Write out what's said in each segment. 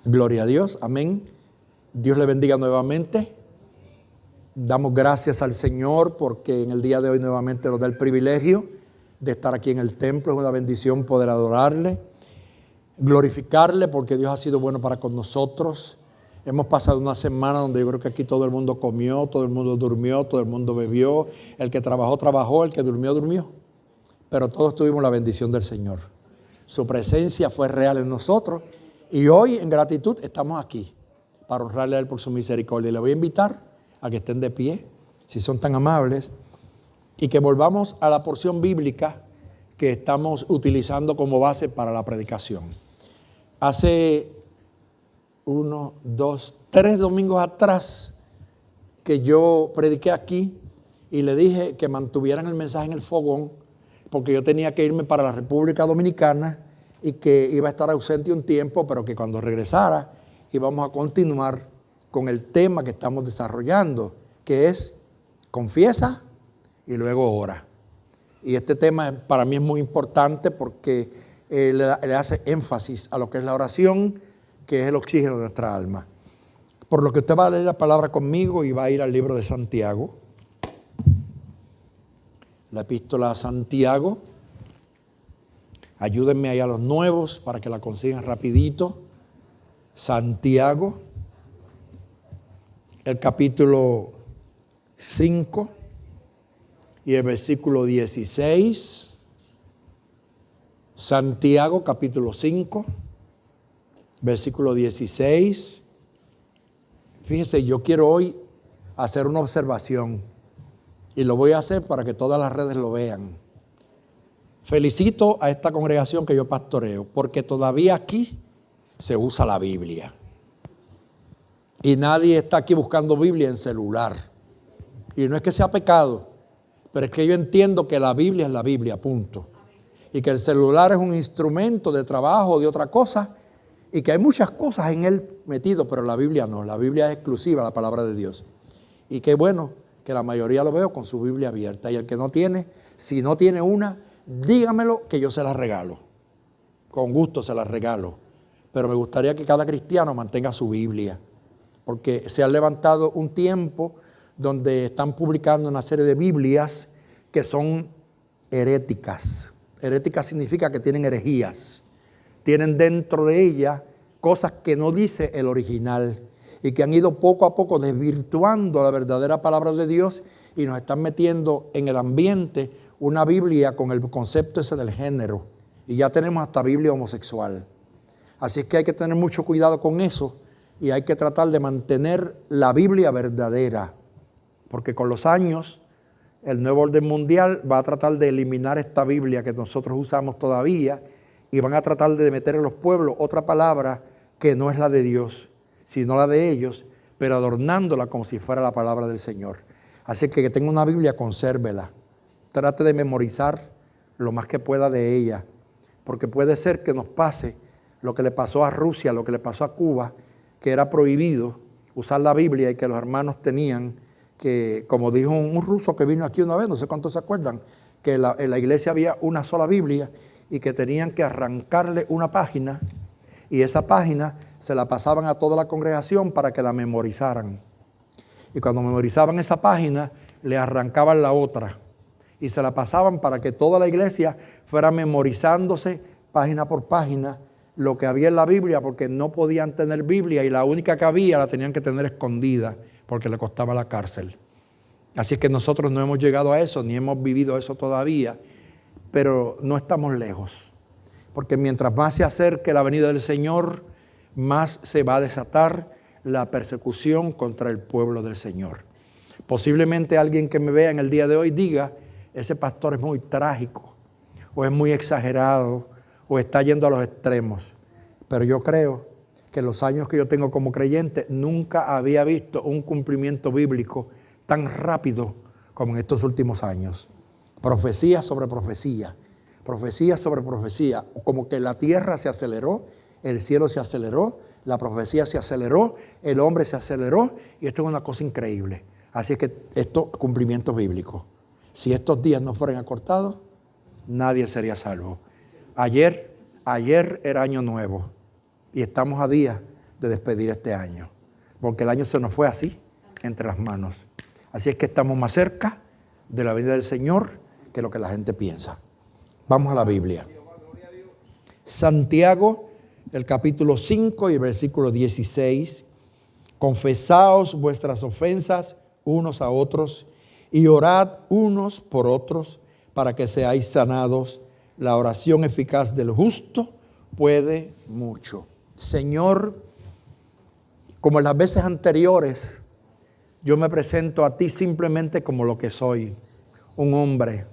Gloria a Dios, amén. Dios le bendiga nuevamente. Damos gracias al Señor porque en el día de hoy nuevamente nos da el privilegio de estar aquí en el templo. Es una bendición poder adorarle, glorificarle porque Dios ha sido bueno para con nosotros. Hemos pasado una semana donde yo creo que aquí todo el mundo comió, todo el mundo durmió, todo el mundo bebió. El que trabajó, trabajó, el que durmió, durmió. Pero todos tuvimos la bendición del Señor. Su presencia fue real en nosotros. Y hoy, en gratitud, estamos aquí para honrarle a Él por su misericordia. Y le voy a invitar a que estén de pie, si son tan amables, y que volvamos a la porción bíblica que estamos utilizando como base para la predicación. Hace 1, 2, 3 domingos atrás que yo prediqué aquí y le dije que mantuvieran el mensaje en el fogón porque yo tenía que irme para la República Dominicana y que iba a estar ausente un tiempo, pero que cuando regresara íbamos a continuar con el tema que estamos desarrollando, que es confiesa y luego ora. Y este tema para mí es muy importante porque le hace énfasis a lo que es la oración, que es el oxígeno de nuestra alma. Por lo que usted va a leer la palabra conmigo y va a ir al libro de Santiago, la epístola a Santiago. Ayúdenme ahí a los nuevos para que la consigan rapidito. Santiago, el capítulo 5 y el versículo 16. Santiago, capítulo 5, versículo 16. Fíjese, yo quiero hoy hacer una observación y lo voy a hacer para que todas las redes lo vean. Felicito a esta congregación que yo pastoreo, porque todavía aquí se usa la Biblia. Y nadie está aquí buscando Biblia en celular. Y no es que sea pecado, pero es que yo entiendo que la Biblia es la Biblia, punto. Y que el celular es un instrumento de trabajo o de otra cosa, y que hay muchas cosas en él metido, pero la Biblia no. La Biblia es exclusiva, la palabra de Dios. Y qué bueno que la mayoría lo veo con su Biblia abierta. Y el que no tiene, si no tiene una, dígamelo que yo se la regalo. Con gusto se la regalo. Pero me gustaría que cada cristiano mantenga su Biblia. Porque se ha levantado un tiempo donde están publicando una serie de Biblias que son heréticas. Heréticas significa que tienen herejías. Tienen dentro de ellas cosas que no dice el original y que han ido poco a poco desvirtuando la verdadera palabra de Dios y nos están metiendo en el ambiente una Biblia con el concepto ese del género. Y ya tenemos hasta Biblia homosexual. Así es que hay que tener mucho cuidado con eso y hay que tratar de mantener la Biblia verdadera. Porque con los años el nuevo orden mundial va a tratar de eliminar esta Biblia que nosotros usamos todavía y van a tratar de meter en los pueblos otra palabra que no es la de Dios, sino la de ellos, pero adornándola como si fuera la palabra del Señor. Así que tenga una Biblia, consérvela. Trate de memorizar lo más que pueda de ella, porque puede ser que nos pase lo que le pasó a Rusia, lo que le pasó a Cuba, que era prohibido usar la Biblia y que los hermanos tenían que, como dijo un ruso que vino aquí una vez, no sé cuántos se acuerdan, que en la iglesia había una sola Biblia y que tenían que arrancarle una página y esa página se la pasaban a toda la congregación para que la memorizaran. Y cuando memorizaban esa página, le arrancaban la otra y se la pasaban para que toda la iglesia fuera memorizándose página por página lo que había en la Biblia, porque no podían tener Biblia y la única que había la tenían que tener escondida porque le costaba la cárcel. Así es que nosotros no hemos llegado a eso, ni hemos vivido eso todavía, pero no estamos lejos, porque mientras más se acerque la venida del Señor, más se va a desatar la persecución contra el pueblo del Señor. Posiblemente alguien que me vea en el día de hoy diga, ese pastor es muy trágico, o es muy exagerado, o está yendo a los extremos. Pero yo creo que en los años que yo tengo como creyente, nunca había visto un cumplimiento bíblico tan rápido como en estos últimos años. Profecía sobre profecía, profecía sobre profecía, como que la tierra se aceleró, el cielo se aceleró, la profecía se aceleró, el hombre se aceleró, y esto es una cosa increíble. Así es que esto es cumplimiento bíblico. Si estos días no fueran acortados, nadie sería salvo. Ayer era año nuevo y estamos a días de despedir este año, porque el año se nos fue así, entre las manos. Así es que estamos más cerca de la venida del Señor que lo que la gente piensa. Vamos a la Biblia. Santiago, el capítulo 5 y el versículo 16. Confesaos vuestras ofensas unos a otros y orad unos por otros para que seáis sanados. La oración eficaz del justo puede mucho. Señor, como en las veces anteriores, yo me presento a ti simplemente como lo que soy, un hombre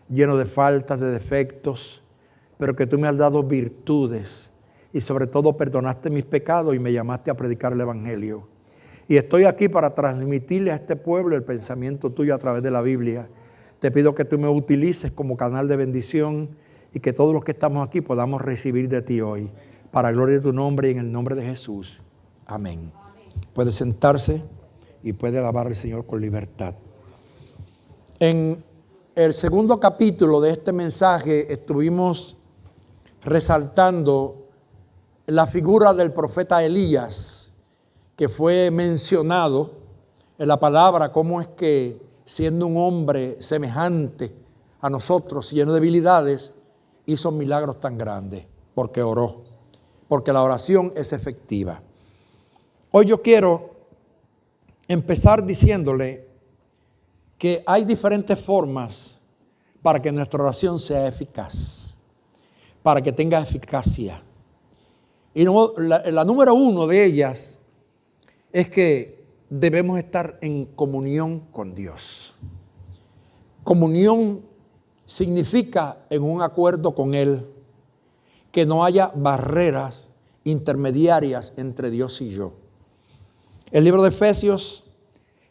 lleno de faltas, de defectos, pero que tú me has dado virtudes y sobre todo perdonaste mis pecados y me llamaste a predicar el Evangelio. Y estoy aquí para transmitirle a este pueblo el pensamiento tuyo a través de la Biblia. Te pido que tú me utilices como canal de bendición y que todos los que estamos aquí podamos recibir de ti hoy, para gloria de tu nombre y en el nombre de Jesús. Amén. Puede sentarse y puede alabar al Señor con libertad. En el segundo capítulo de este mensaje estuvimos resaltando la figura del profeta Elías, que fue mencionado en la palabra, cómo es que siendo un hombre semejante a nosotros, lleno de debilidades, hizo milagros tan grandes, porque oró, porque la oración es efectiva. Hoy yo quiero empezar diciéndole que hay diferentes formas para que nuestra oración sea eficaz, para que tenga eficacia. Y la número uno de ellas es que debemos estar en comunión con Dios. Comunión significa en un acuerdo con Él, que no haya barreras intermediarias entre Dios y yo. El libro de Efesios,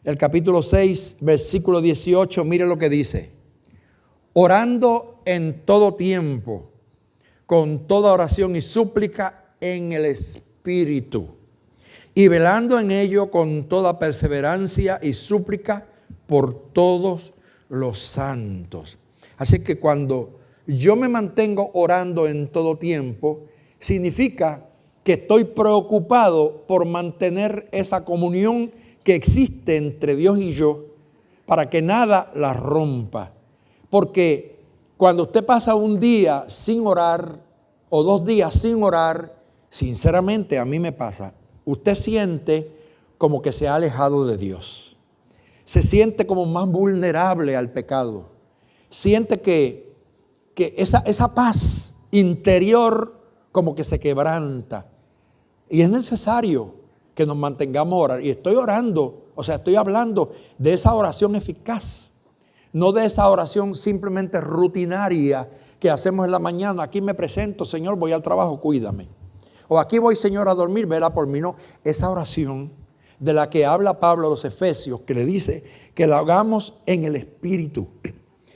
el capítulo 6, versículo 18, mire lo que dice. Orando en todo tiempo, con toda oración y súplica en el Espíritu, y velando en ello con toda perseverancia y súplica por todos los santos. Así que cuando yo me mantengo orando en todo tiempo, significa que estoy preocupado por mantener esa comunión que existe entre Dios y yo, para que nada la rompa. Porque cuando usted pasa un día sin orar o 2 días sin orar, sinceramente a mí me pasa, usted siente como que se ha alejado de Dios. Se siente como más vulnerable al pecado. Siente que esa paz interior como que se quebranta. Y es necesario que nos mantengamos a orar. Y estoy orando, estoy hablando de esa oración eficaz. No de esa oración simplemente rutinaria que hacemos en la mañana. Aquí me presento, Señor, voy al trabajo, cuídame. O aquí voy, Señor, a dormir, vela por mí. No, esa oración de la que habla Pablo a los Efesios, que le dice que la hagamos en el Espíritu,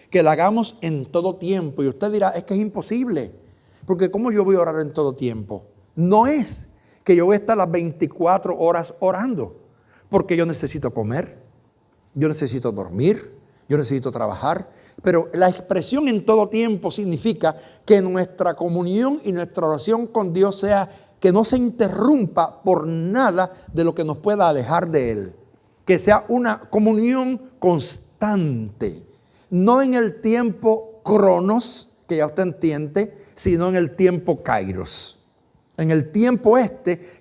que la hagamos en todo tiempo. Y usted dirá, es que es imposible, porque ¿cómo yo voy a orar en todo tiempo? No es que yo voy a estar las 24 horas orando, porque yo necesito comer, yo necesito dormir, yo necesito trabajar. Pero la expresión en todo tiempo significa que nuestra comunión y nuestra oración con Dios sea que no se interrumpa por nada de lo que nos pueda alejar de Él. Que sea una comunión constante, no en el tiempo cronos, que ya usted entiende, sino en el tiempo kairos. En el tiempo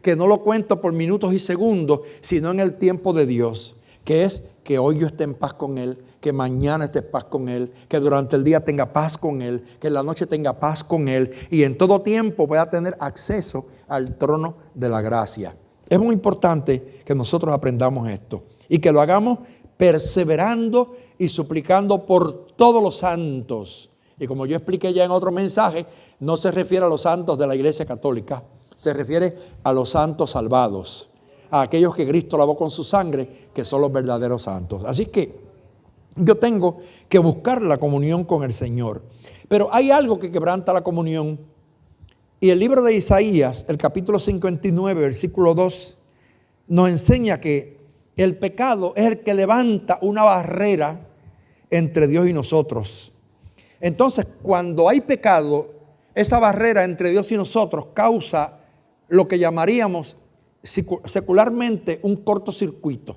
que no lo cuento por minutos y segundos, sino en el tiempo de Dios, que es que hoy yo esté en paz con Él, que mañana esté en paz con Él, que durante el día tenga paz con Él, que en la noche tenga paz con Él y en todo tiempo pueda tener acceso al trono de la gracia. Es muy importante que nosotros aprendamos esto y que lo hagamos perseverando y suplicando por todos los santos. Y como yo expliqué ya en otro mensaje, no se refiere a los santos de la Iglesia Católica, se refiere a los santos salvados, a aquellos que Cristo lavó con su sangre, que son los verdaderos santos. Así que yo tengo que buscar la comunión con el Señor. Pero hay algo que quebranta la comunión. Y el libro de Isaías, el capítulo 59, versículo 2, nos enseña que el pecado es el que levanta una barrera entre Dios y nosotros. Entonces, cuando hay pecado, esa barrera entre Dios y nosotros causa lo que llamaríamos secularmente un cortocircuito.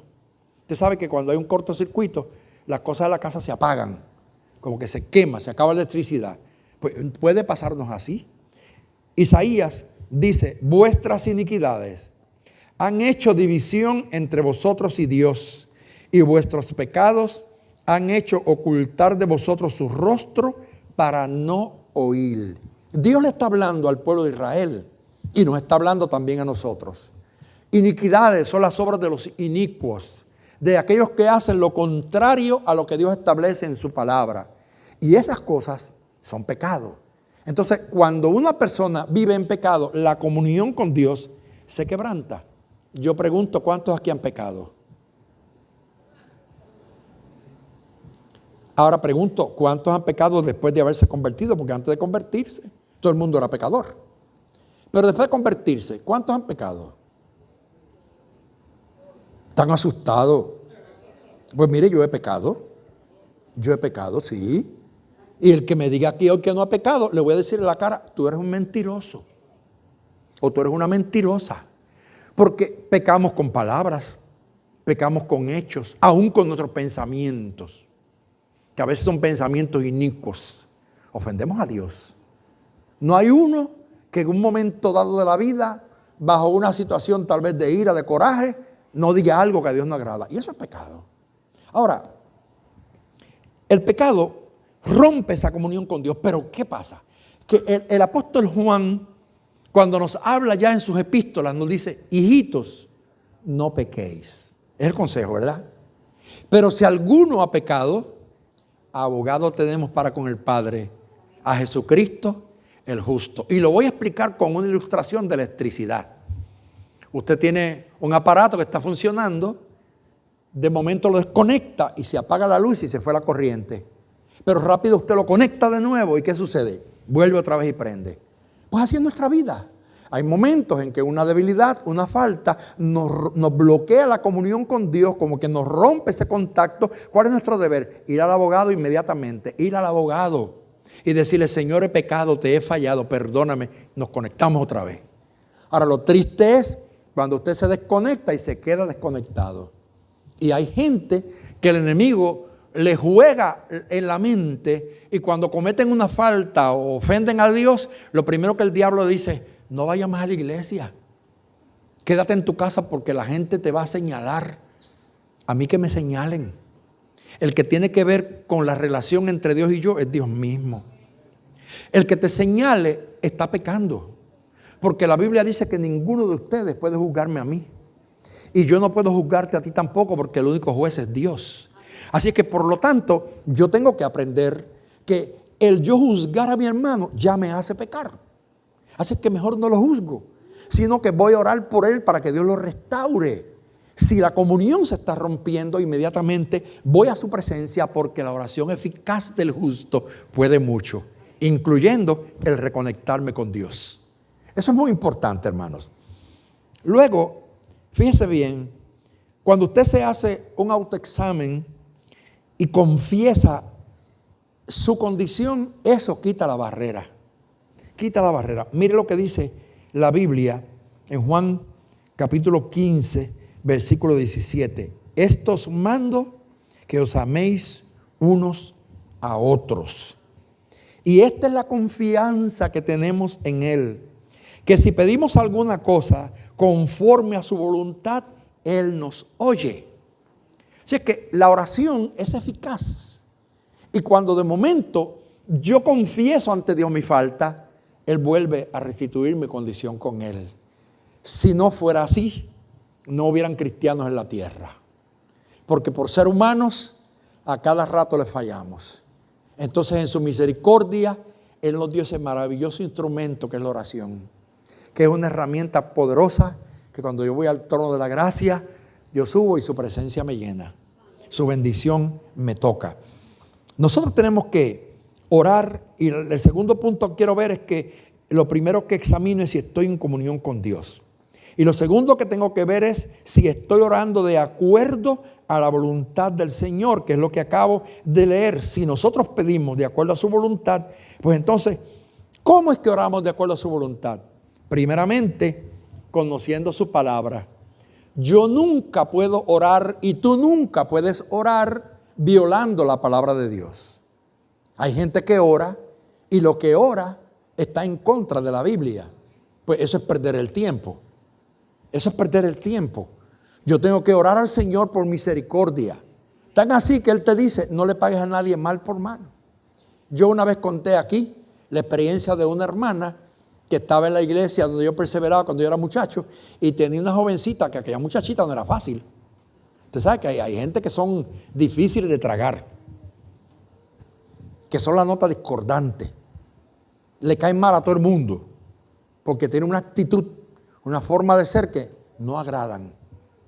Usted sabe que cuando hay un cortocircuito, las cosas de la casa se apagan, como que se quema, se acaba la electricidad. Pues puede pasarnos así. Isaías dice, vuestras iniquidades han hecho división entre vosotros y Dios, y vuestros pecados han hecho ocultar de vosotros su rostro para no oír. Dios le está hablando al pueblo de Israel y nos está hablando también a nosotros. Iniquidades son las obras de los inicuos, de aquellos que hacen lo contrario a lo que Dios establece en su palabra. Y esas cosas son pecado. Entonces, cuando una persona vive en pecado, la comunión con Dios se quebranta. Yo pregunto, ¿cuántos aquí han pecado? Ahora pregunto, ¿cuántos han pecado después de haberse convertido? Porque antes de convertirse, todo el mundo era pecador. Pero después de convertirse, ¿cuántos han pecado? ¿Están asustados? Pues mire, yo he pecado. Yo he pecado, sí. Y el que me diga aquí hoy que no ha pecado, le voy a decir en la cara, tú eres un mentiroso. O tú eres una mentirosa. Porque pecamos con palabras, pecamos con hechos, aún con nuestros pensamientos, que a veces son pensamientos inicuos. Ofendemos a Dios. No hay uno que en un momento dado de la vida, bajo una situación tal vez de ira, de coraje, no diga algo que a Dios no agrada. Y eso es pecado. Ahora, el pecado rompe esa comunión con Dios. Pero ¿qué pasa? Que el apóstol Juan, cuando nos habla ya en sus epístolas, nos dice, hijitos, no pequéis. Es el consejo, ¿verdad? Pero si alguno ha pecado, abogado tenemos para con el Padre, a Jesucristo el justo. Y lo voy a explicar con una ilustración de electricidad. Usted tiene un aparato que está funcionando, de momento lo desconecta y se apaga la luz y se fue la corriente. Pero rápido usted lo conecta de nuevo y ¿qué sucede? Vuelve otra vez y prende. Pues así es nuestra vida. Hay momentos en que una debilidad, una falta, nos bloquea la comunión con Dios, como que nos rompe ese contacto. ¿Cuál es nuestro deber? Ir al abogado inmediatamente, ir al abogado y decirle, Señor, he pecado, te he fallado, perdóname. Nos conectamos otra vez. Ahora, lo triste es cuando usted se desconecta y se queda desconectado. Y hay gente que el enemigo le juega en la mente y cuando cometen una falta o ofenden a Dios, lo primero que el diablo dice, no vayas más a la iglesia, quédate en tu casa porque la gente te va a señalar. A mí que me señalen. El que tiene que ver con la relación entre Dios y yo es Dios mismo. El que te señale está pecando, porque la Biblia dice que ninguno de ustedes puede juzgarme a mí. Y yo no puedo juzgarte a ti tampoco porque el único juez es Dios. Así que por lo tanto yo tengo que aprender que el yo juzgar a mi hermano ya me hace pecar. Así que mejor no lo juzgo, sino que voy a orar por él para que Dios lo restaure. Si la comunión se está rompiendo, inmediatamente voy a su presencia porque la oración eficaz del justo puede mucho, incluyendo el reconectarme con Dios. Eso es muy importante, hermanos. Luego, fíjese bien, cuando usted se hace un autoexamen y confiesa su condición, eso quita la barrera. Quita la barrera. Mire lo que dice la Biblia en Juan capítulo 15, versículo 17. Estos mando que os améis unos a otros. Y esta es la confianza que tenemos en Él, que si pedimos alguna cosa conforme a su voluntad, Él nos oye. Así es que la oración es eficaz. Y cuando de momento yo confieso ante Dios mi falta, Él vuelve a restituir mi condición con Él. Si no fuera así, no hubieran cristianos en la tierra. Porque por ser humanos, a cada rato le fallamos. Entonces en su misericordia, Él nos dio ese maravilloso instrumento que es la oración. Que es una herramienta poderosa que cuando yo voy al trono de la gracia, yo subo y su presencia me llena. Su bendición me toca. Nosotros tenemos que orar y el segundo punto que quiero ver es que lo primero que examino es si estoy en comunión con Dios. Y lo segundo que tengo que ver es si estoy orando de acuerdo a la voluntad del Señor, que es lo que acabo de leer. Si nosotros pedimos de acuerdo a su voluntad, pues entonces, ¿cómo es que oramos de acuerdo a su voluntad? Primeramente, conociendo su palabra. Yo nunca puedo orar y tú nunca puedes orar violando la palabra de Dios. Hay gente que ora y lo que ora está en contra de la Biblia. Pues eso es perder el tiempo. Eso es perder el tiempo. Yo tengo que orar al Señor por misericordia. Tan así que Él te dice, no le pagues a nadie mal por mal. Yo una vez conté aquí la experiencia de una hermana que estaba en la iglesia donde yo perseveraba cuando yo era muchacho y tenía una jovencita, que aquella muchachita no era fácil. Usted sabe que hay gente que son difíciles de tragar, que son la nota discordante. Le caen mal a todo el mundo porque tiene una actitud, una forma de ser que no agradan.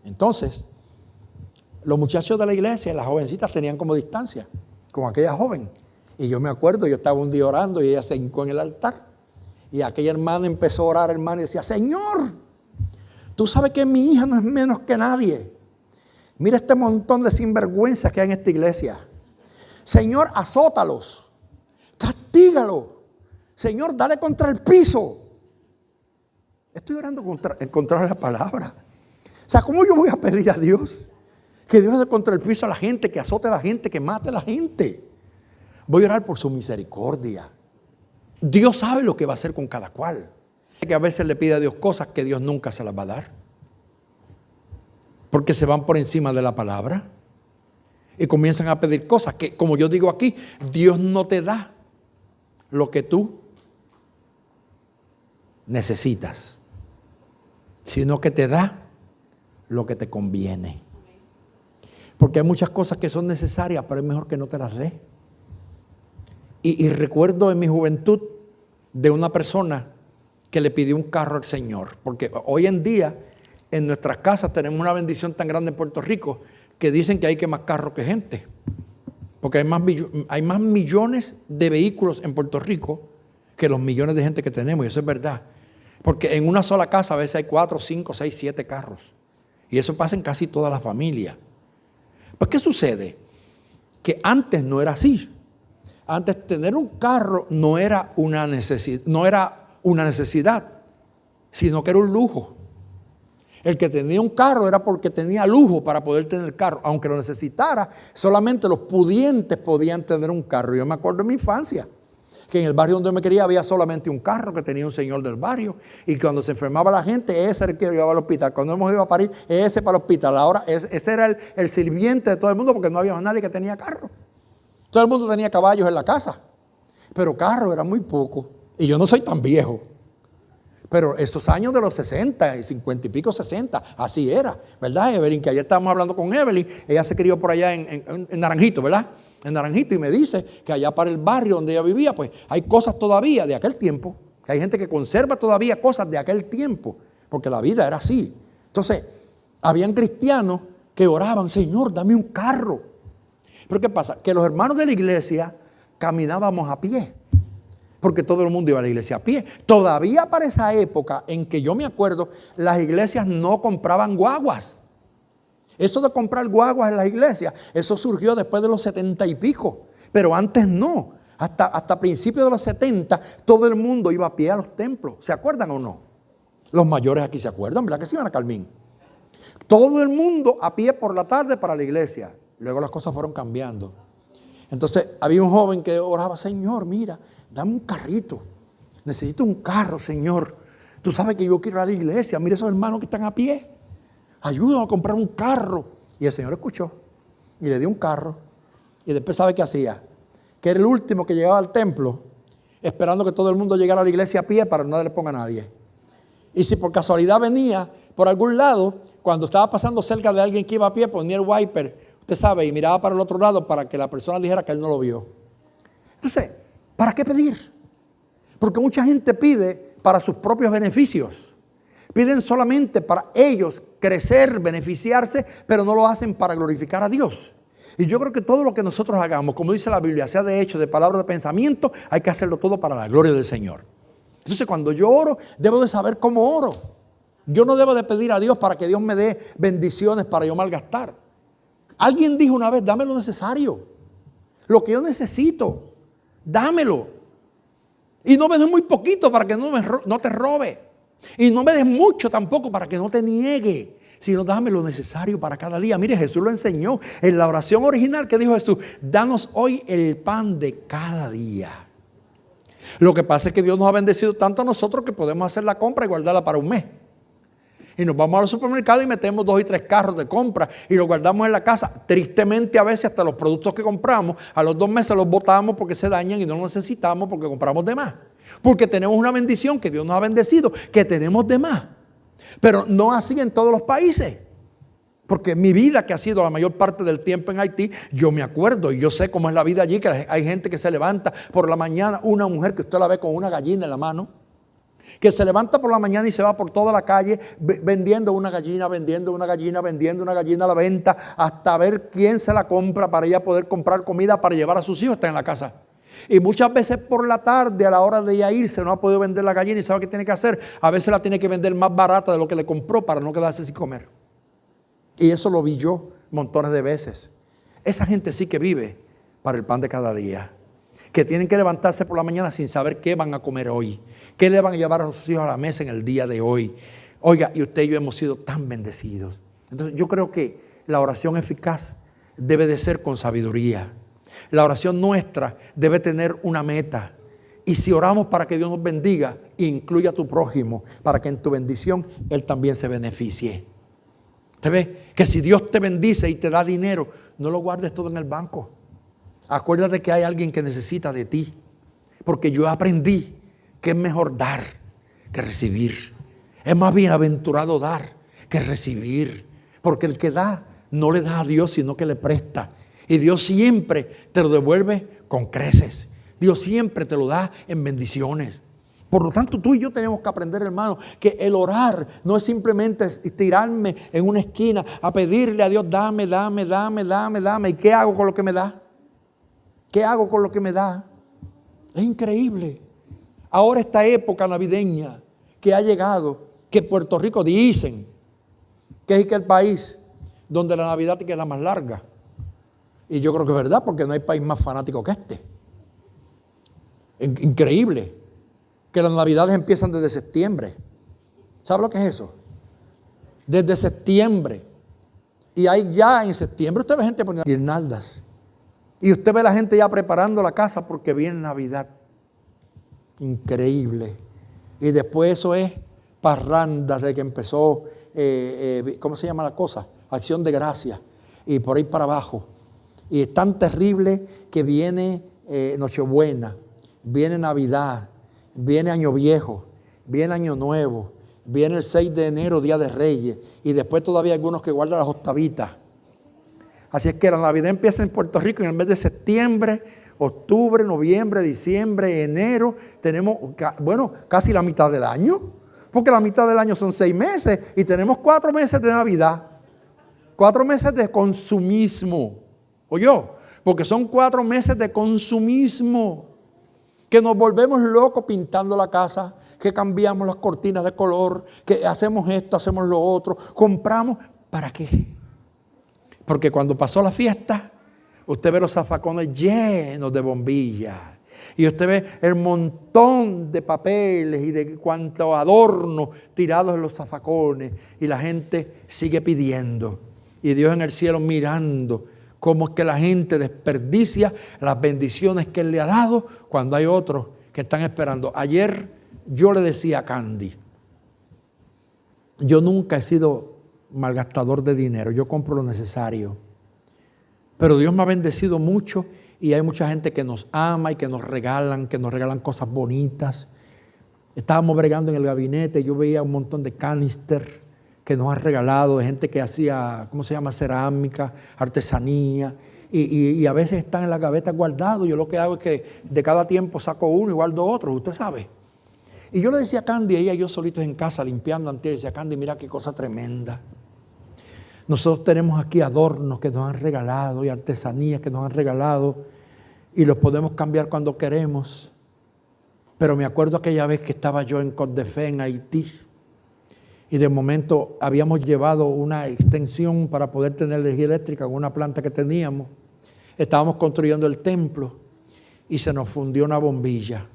Entonces, los muchachos de la iglesia y las jovencitas tenían como distancia con aquella joven. Y yo me acuerdo, yo estaba un día orando y ella se hincó en el altar. Y aquella hermana empezó a orar, hermano, y decía, Señor, tú sabes que mi hija no es menos que nadie. Mira este montón de sinvergüenzas que hay en esta iglesia. Señor, azótalos, castígalos. Señor, dale contra el piso. Estoy orando en contra de la palabra. O sea, ¿cómo yo voy a pedir a Dios que Dios dé contra el piso a la gente, que azote a la gente, que mate a la gente? Voy a orar por su misericordia. Dios sabe lo que va a hacer con cada cual. Que a veces le pide a Dios cosas que Dios nunca se las va a dar. Porque se van por encima de la palabra. Y comienzan a pedir cosas que, como yo digo aquí, Dios no te da lo que tú necesitas, sino que te da lo que te conviene. Porque hay muchas cosas que son necesarias, pero es mejor que no te las dé. Y recuerdo en mi juventud de una persona que le pidió un carro al Señor. Porque hoy en día en nuestras casas tenemos una bendición tan grande en Puerto Rico que dicen que hay que más carros que gente. Porque hay más millones de vehículos en Puerto Rico que los millones de gente que tenemos. Y eso es verdad. Porque en una sola casa a veces hay 4, 5, 6, 7 carros. Y eso pasa en casi toda la familia. Pues ¿qué sucede? Que antes no era así. Antes tener un carro no era una necesidad, sino que era un lujo. El que tenía un carro era porque tenía lujo para poder tener el carro. Aunque lo necesitara, solamente los pudientes podían tener un carro. Yo me acuerdo de mi infancia, que en el barrio donde me quería había solamente un carro que tenía un señor del barrio. Y cuando se enfermaba la gente, ese era el que lo llevaba al hospital. Cuando hemos ido a parir, ese para el hospital. Ahora ese era el sirviente de todo el mundo porque no había nadie que tenía carro. Todo el mundo tenía caballos en la casa, pero carro era muy poco. Y yo no soy tan viejo. Pero esos años de los 60 y 50 y pico, 60, así era, ¿verdad, Evelyn? Que ayer estábamos hablando con Evelyn, ella se crió por allá en Naranjito, ¿verdad? En Naranjito, y me dice que allá para el barrio donde ella vivía, pues hay cosas todavía de aquel tiempo, que hay gente que conserva todavía cosas de aquel tiempo, porque la vida era así. Entonces, habían cristianos que oraban, Señor, dame un carro. Pero ¿qué pasa? Que los hermanos de la iglesia caminábamos a pie. Porque todo el mundo iba a la iglesia a pie. Todavía para esa época en que yo me acuerdo, las iglesias no compraban guaguas. Eso de comprar guaguas en las iglesias, eso surgió después de los 70 y pico. Pero antes no. Hasta principios de los 70, todo el mundo iba a pie a los templos. ¿Se acuerdan o no? Los mayores aquí se acuerdan, ¿verdad que sí, Ana Carmín? Todo el mundo a pie por la tarde para la iglesia. Luego las cosas fueron cambiando. Entonces había un joven que oraba, Señor, mira, dame un carrito. Necesito un carro, Señor. Tú sabes que yo quiero ir a la iglesia. Mira esos hermanos que están a pie. Ayúdame a comprar un carro. Y el Señor escuchó y le dio un carro. Y después, ¿sabe qué hacía? Que era el último que llegaba al templo, esperando que todo el mundo llegara a la iglesia a pie para que no le ponga a nadie. Y si por casualidad venía por algún lado, cuando estaba pasando cerca de alguien que iba a pie, ponía el wiper, usted sabe, y miraba para el otro lado para que la persona dijera que él no lo vio. Entonces, ¿para qué pedir? Porque mucha gente pide para sus propios beneficios. Piden solamente para ellos crecer, beneficiarse, pero no lo hacen para glorificar a Dios. Y yo creo que todo lo que nosotros hagamos, como dice la Biblia, sea de hecho, de palabra, de pensamiento, hay que hacerlo todo para la gloria del Señor. Entonces, cuando yo oro, debo de saber cómo oro. Yo no debo de pedir a Dios para que Dios me dé bendiciones para yo malgastar. Alguien dijo una vez, dame lo necesario. Lo que yo necesito, dámelo. Y no me des muy poquito para que no te robe. Y no me des mucho tampoco para que no te niegue, sino dame lo necesario para cada día. Mire, Jesús lo enseñó en la oración original que dijo Jesús: danos hoy el pan de cada día. Lo que pasa es que Dios nos ha bendecido tanto a nosotros que podemos hacer la compra y guardarla para un mes. Y nos vamos al supermercado y metemos 2 y 3 carros de compra y los guardamos en la casa. Tristemente, a veces hasta los productos que compramos, a los 2 meses los botamos porque se dañan y no los necesitamos porque compramos de más. Porque tenemos una bendición que Dios nos ha bendecido, que tenemos de más. Pero no así en todos los países. Porque mi vida, que ha sido la mayor parte del tiempo en Haití, yo me acuerdo y yo sé cómo es la vida allí, que hay gente que se levanta por la mañana, una mujer que usted la ve con una gallina en la mano, que se levanta por la mañana y se va por toda la calle vendiendo una gallina, vendiendo una gallina, vendiendo una gallina a la venta, hasta ver quién se la compra para ella poder comprar comida para llevar a sus hijos, está en la casa. Y muchas veces por la tarde, a la hora de ella irse, no ha podido vender la gallina y sabe qué tiene que hacer. A veces la tiene que vender más barata de lo que le compró para no quedarse sin comer. Y eso lo vi yo montones de veces. Esa gente sí que vive para el pan de cada día. Que tienen que levantarse por la mañana sin saber qué van a comer hoy. ¿Qué le van a llevar a sus hijos a la mesa en el día de hoy? Oiga, y usted y yo hemos sido tan bendecidos. Entonces yo creo que la oración eficaz debe de ser con sabiduría. La oración nuestra debe tener una meta. Y si oramos para que Dios nos bendiga, incluya a tu prójimo, para que en tu bendición Él también se beneficie. ¿Te ve? Que si Dios te bendice y te da dinero, no lo guardes todo en el banco. Acuérdate que hay alguien que necesita de ti. Porque yo aprendí que es mejor dar que recibir. Es más bienaventurado dar que recibir. Porque el que da no le da a Dios, sino que le presta. Y Dios siempre te lo devuelve con creces. Dios siempre te lo da en bendiciones. Por lo tanto, tú y yo tenemos que aprender, hermano, que el orar no es simplemente tirarme en una esquina a pedirle a Dios: dame, dame, dame, dame, dame. ¿Y qué hago con lo que me da? ¿Qué hago con lo que me da? Es increíble. Ahora esta época navideña que ha llegado, que Puerto Rico dicen que es el país donde la Navidad es la más larga. Y yo creo que es verdad, porque no hay país más fanático que este. Increíble. Que las Navidades empiezan desde septiembre. ¿Sabe lo que es eso? Desde septiembre. Y hay ya en septiembre, usted ve gente poniendo guirnaldas. Y usted ve a la gente ya preparando la casa porque viene Navidad. Increíble. Y después eso es parrandas desde que empezó, ¿cómo se llama la cosa? Acción de Gracias. Y por ahí para abajo. Y es tan terrible que viene Nochebuena, viene Navidad, viene Año Viejo, viene Año Nuevo, viene el 6 de enero, Día de Reyes, y después todavía hay algunos que guardan las octavitas. Así es que la Navidad empieza en Puerto Rico en el mes de septiembre, octubre, noviembre, diciembre, enero. Tenemos, bueno, casi la mitad del año, porque la mitad del año son 6 meses y tenemos 4 meses de Navidad, 4 meses de consumismo. ¿Oyó? Porque son 4 meses de consumismo, que nos volvemos locos pintando la casa, que cambiamos las cortinas de color, que hacemos esto, hacemos lo otro, compramos. ¿Para qué? Porque cuando pasó la fiesta, usted ve los zafacones llenos de bombillas. Y usted ve el montón de papeles y de cuantos adornos tirados en los zafacones. Y la gente sigue pidiendo. Y Dios en el cielo mirando cómo es que la gente desperdicia las bendiciones que Él le ha dado cuando hay otros que están esperando. Ayer yo le decía a Candy, yo nunca he sido malgastador de dinero, yo compro lo necesario. Pero Dios me ha bendecido mucho y hay mucha gente que nos ama y que nos regalan cosas bonitas. Estábamos bregando en el gabinete, yo veía un montón de canister que nos han regalado, de gente que hacía, ¿cómo se llama? Cerámica, artesanía, y a veces están en la gaveta guardados. Yo lo que hago es que de cada tiempo saco uno y guardo otro, usted sabe. Y yo le decía a Candy, ella y yo solitos en casa limpiando antes, decía: Candy, mira qué cosa tremenda. Nosotros tenemos aquí adornos que nos han regalado y artesanías que nos han regalado y los podemos cambiar cuando queremos. Pero me acuerdo aquella vez que estaba yo en Côte d'Ivoire, en Haití, y de momento habíamos llevado una extensión para poder tener energía eléctrica con una planta que teníamos. Estábamos construyendo el templo y se nos fundió una bombilla.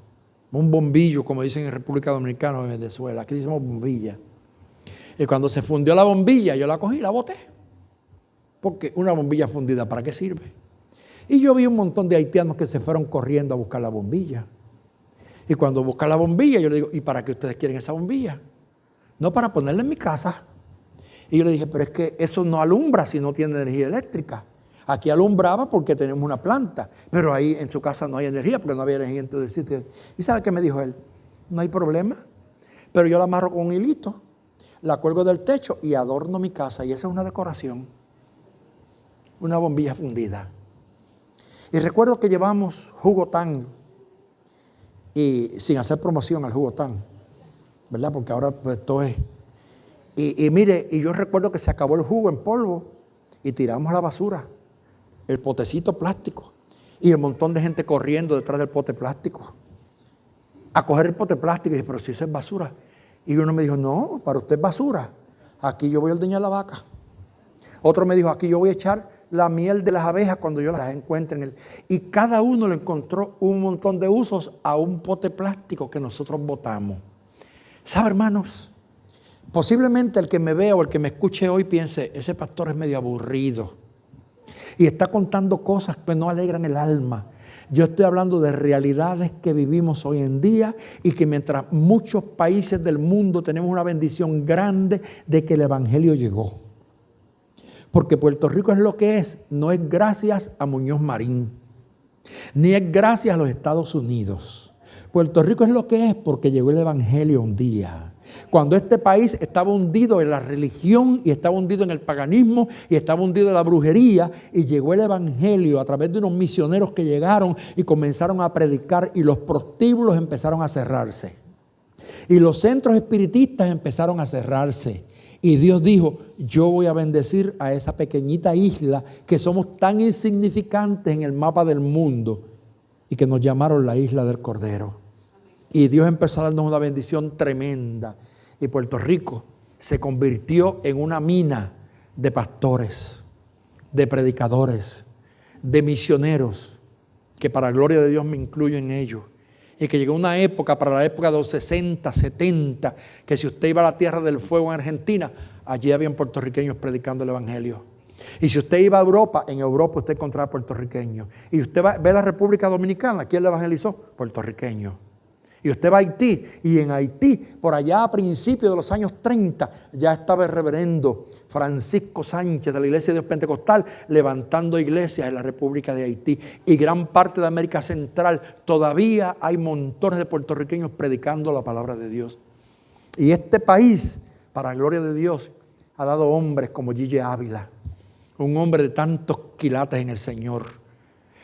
un bombillo, como dicen en República Dominicana o en Venezuela. Aquí decimos bombilla. Y cuando se fundió la bombilla, yo la cogí y la boté. Porque una bombilla fundida, ¿para qué sirve? Y yo vi un montón de haitianos que se fueron corriendo a buscar la bombilla. Y cuando buscan la bombilla, yo le digo, ¿y para qué ustedes quieren esa bombilla? No, para ponerla en mi casa. Y yo le dije, pero es que eso no alumbra si no tiene energía eléctrica. Aquí alumbraba porque tenemos una planta, pero ahí en su casa no hay energía porque no había energía en todo el sitio. ¿Y sabe qué me dijo él? No hay problema, pero yo la amarro con un hilito, la cuelgo del techo y adorno mi casa. Y esa es una decoración, una bombilla fundida. Y recuerdo que llevamos jugo Tan, y sin hacer promoción al jugo Tan, ¿verdad? Porque ahora pues todo es... Y mire, y yo recuerdo que se acabó el jugo en polvo y tiramos a la basura el potecito plástico y un montón de gente corriendo detrás del pote plástico a coger el pote plástico. Y dije, pero si eso es basura. Y uno me dijo, no, para usted es basura. Aquí yo voy a ordeñar la vaca. Otro me dijo, aquí yo voy a echar la miel de las abejas cuando yo las encuentre. Y cada uno le encontró un montón de usos a un pote plástico que nosotros botamos. ¿Sabe, hermanos? Posiblemente el que me vea o el que me escuche hoy piense, ese pastor es medio aburrido y está contando cosas que no alegran el alma. Yo estoy hablando de realidades que vivimos hoy en día y que mientras muchos países del mundo tenemos una bendición grande de que el evangelio llegó. Porque Puerto Rico es lo que es, no es gracias a Muñoz Marín, ni es gracias a los Estados Unidos. Puerto Rico es lo que es porque llegó el evangelio un día. Cuando este país estaba hundido en la religión y estaba hundido en el paganismo y estaba hundido en la brujería, y llegó el evangelio a través de unos misioneros que llegaron y comenzaron a predicar, y los prostíbulos empezaron a cerrarse y los centros espiritistas empezaron a cerrarse, y Dios dijo, yo voy a bendecir a esa pequeñita isla que somos tan insignificantes en el mapa del mundo y que nos llamaron la isla del Cordero. Y Dios empezó a darnos una bendición tremenda. Y Puerto Rico se convirtió en una mina de pastores, de predicadores, de misioneros, que para la gloria de Dios me incluyo en ellos. Y que llegó una época, para la época de los 60, 70, que si usted iba a la Tierra del Fuego en Argentina, allí habían puertorriqueños predicando el evangelio. Y si usted iba a Europa, en Europa usted encontraba puertorriqueños. Y usted ve la República Dominicana, ¿quién le evangelizó? Puertorriqueños. Y usted va a Haití, y en Haití, por allá a principios de los años 30, ya estaba el reverendo Francisco Sánchez de la Iglesia de Dios Pentecostal levantando iglesias en la República de Haití. Y gran parte de América Central todavía hay montones de puertorriqueños predicando la palabra de Dios. Y este país, para la gloria de Dios, ha dado hombres como Gigi Ávila, un hombre de tantos quilates en el Señor.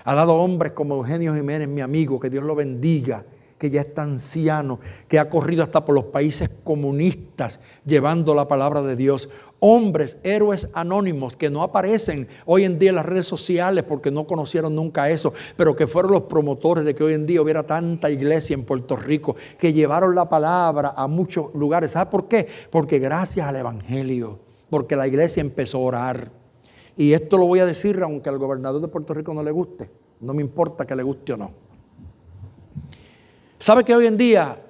Ha dado hombres como Eugenio Jiménez, mi amigo, que Dios lo bendiga, que ya está anciano, que ha corrido hasta por los países comunistas llevando la palabra de Dios. Hombres, héroes anónimos que no aparecen hoy en día en las redes sociales porque no conocieron nunca eso, pero que fueron los promotores de que hoy en día hubiera tanta iglesia en Puerto Rico, que llevaron la palabra a muchos lugares. ¿Sabe por qué? Porque gracias al evangelio, porque la iglesia empezó a orar. Y esto lo voy a decir aunque al gobernador de Puerto Rico no le guste, no me importa que le guste o no. ¿Sabe que hoy en día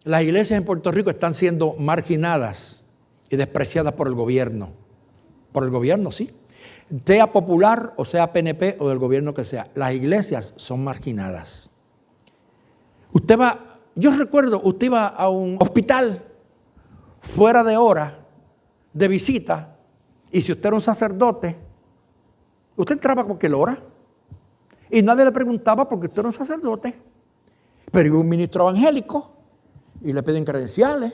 las iglesias en Puerto Rico están siendo marginadas y despreciadas por el gobierno? Por el gobierno, sí. Sea popular o sea PNP o del gobierno que sea. Las iglesias son marginadas. Yo recuerdo, usted iba a un hospital fuera de hora de visita, y si usted era un sacerdote, usted entraba a cualquier hora y nadie le preguntaba porque usted era un sacerdote. Pero iba un ministro evangélico y le piden credenciales,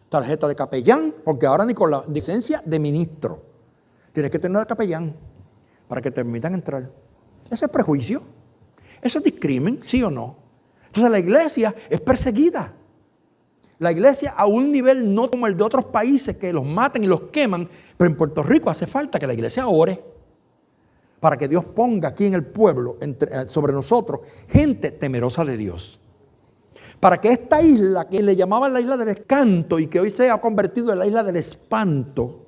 tarjeta de capellán, porque ahora ni con la licencia de ministro tienes que tener el capellán para que te permitan entrar. Ese es prejuicio, eso es discrimen, ¿sí o no? Entonces la iglesia es perseguida. La iglesia a un nivel no como el de otros países que los matan y los queman, pero en Puerto Rico hace falta que la iglesia ore para que Dios ponga aquí en el pueblo, sobre nosotros, gente temerosa de Dios. Para que esta isla, que le llamaban la isla del escanto y que hoy se ha convertido en la isla del espanto,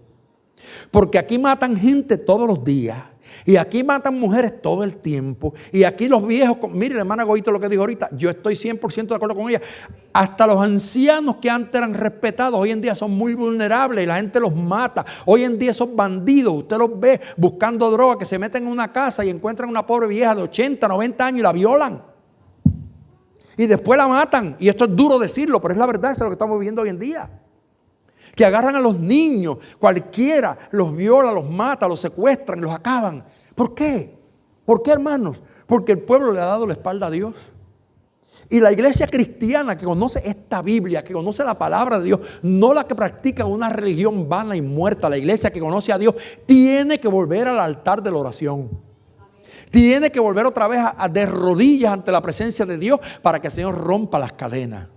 porque aquí matan gente todos los días Y aquí matan mujeres todo el tiempo. Y aquí los viejos, mire la hermana Goito lo que dijo ahorita, yo estoy 100% de acuerdo con ella. Hasta los ancianos que antes eran respetados, hoy en día son muy vulnerables y la gente los mata. Hoy en día esos bandidos, usted los ve buscando droga, que se meten en una casa y encuentran una pobre vieja de 80, 90 años y la violan. Y después la matan. Y esto es duro decirlo, pero es la verdad, eso es lo que estamos viviendo hoy en día. Que agarran a los niños, cualquiera, los viola, los mata, los secuestran, los acaban. ¿Por qué? ¿Por qué, hermanos? Porque el pueblo le ha dado la espalda a Dios. Y la iglesia cristiana que conoce esta Biblia, que conoce la palabra de Dios, no la que practica una religión vana y muerta, la iglesia que conoce a Dios, tiene que volver al altar de la oración. Tiene que volver otra vez a de rodillas ante la presencia de Dios para que el Señor rompa las cadenas.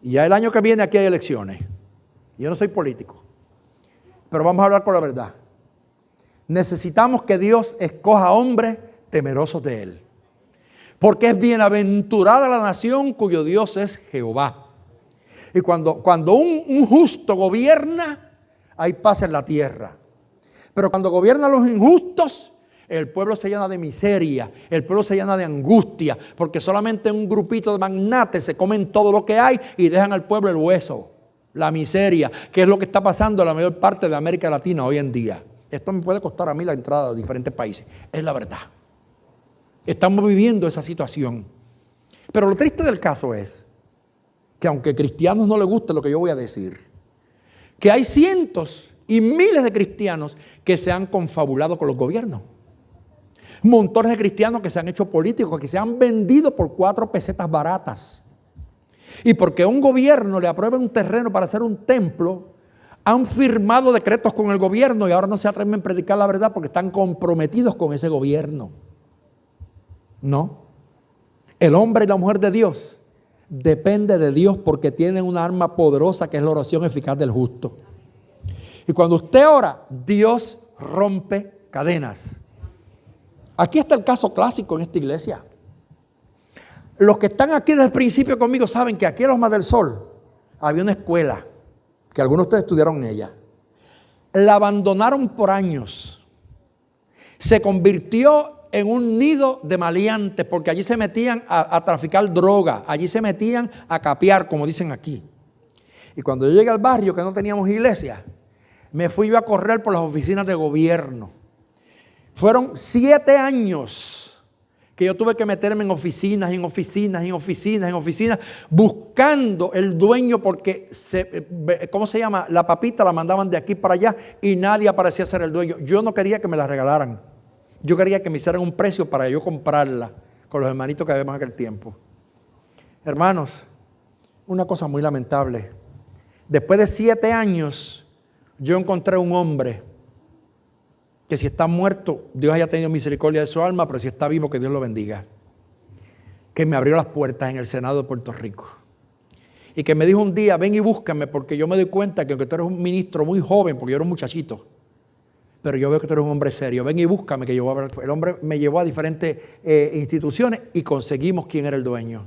Y ya el año que viene aquí hay elecciones. Yo no soy político, pero vamos a hablar con la verdad. Necesitamos que Dios escoja hombres temerosos de Él. Porque es bienaventurada la nación cuyo Dios es Jehová. Y cuando un justo gobierna, hay paz en la tierra. Pero cuando gobiernan los injustos, el pueblo se llena de miseria, el pueblo se llena de angustia, porque solamente un grupito de magnates se comen todo lo que hay y dejan al pueblo el hueso. La miseria, que es lo que está pasando en la mayor parte de América Latina hoy en día. Esto me puede costar a mí la entrada a diferentes países. Es la verdad. Estamos viviendo esa situación. Pero lo triste del caso es que aunque a cristianos no les guste lo que yo voy a decir, que hay cientos y miles de cristianos que se han confabulado con los gobiernos. Montones de cristianos que se han hecho políticos, que se han vendido por 4 pesetas baratas. Y porque un gobierno le aprueba un terreno para hacer un templo, han firmado decretos con el gobierno y ahora no se atreven a predicar la verdad porque están comprometidos con ese gobierno. No. El hombre y la mujer de Dios depende de Dios porque tienen una arma poderosa que es la oración eficaz del justo. Y cuando usted ora, Dios rompe cadenas. Aquí está el caso clásico en esta iglesia. Los que están aquí desde el principio conmigo saben que aquí en Loma del Sol había una escuela, que algunos de ustedes estudiaron en ella. La abandonaron por años. Se convirtió en un nido de maleantes, porque allí se metían a traficar droga, allí se metían a capear, como dicen aquí. Y cuando yo llegué al barrio, que no teníamos iglesia, me fui yo a correr por las oficinas de gobierno. Fueron 7 años que yo tuve que meterme en oficinas, buscando el dueño porque, ¿cómo se llama? La papita la mandaban de aquí para allá y nadie aparecía ser el dueño. Yo no quería que me la regalaran. Yo quería que me hicieran un precio para yo comprarla con los hermanitos que habíamos en aquel tiempo. Hermanos, una cosa muy lamentable. Después de 7 años, yo encontré un hombre que si está muerto, Dios haya tenido misericordia de su alma, pero si está vivo, que Dios lo bendiga. Que me abrió las puertas en el Senado de Puerto Rico. Y que me dijo un día, ven y búscame, porque yo me doy cuenta que aunque tú eres un ministro muy joven, porque yo era un muchachito, pero yo veo que tú eres un hombre serio, ven y búscame, que yo voy a ver. El hombre me llevó a diferentes instituciones y conseguimos quién era el dueño.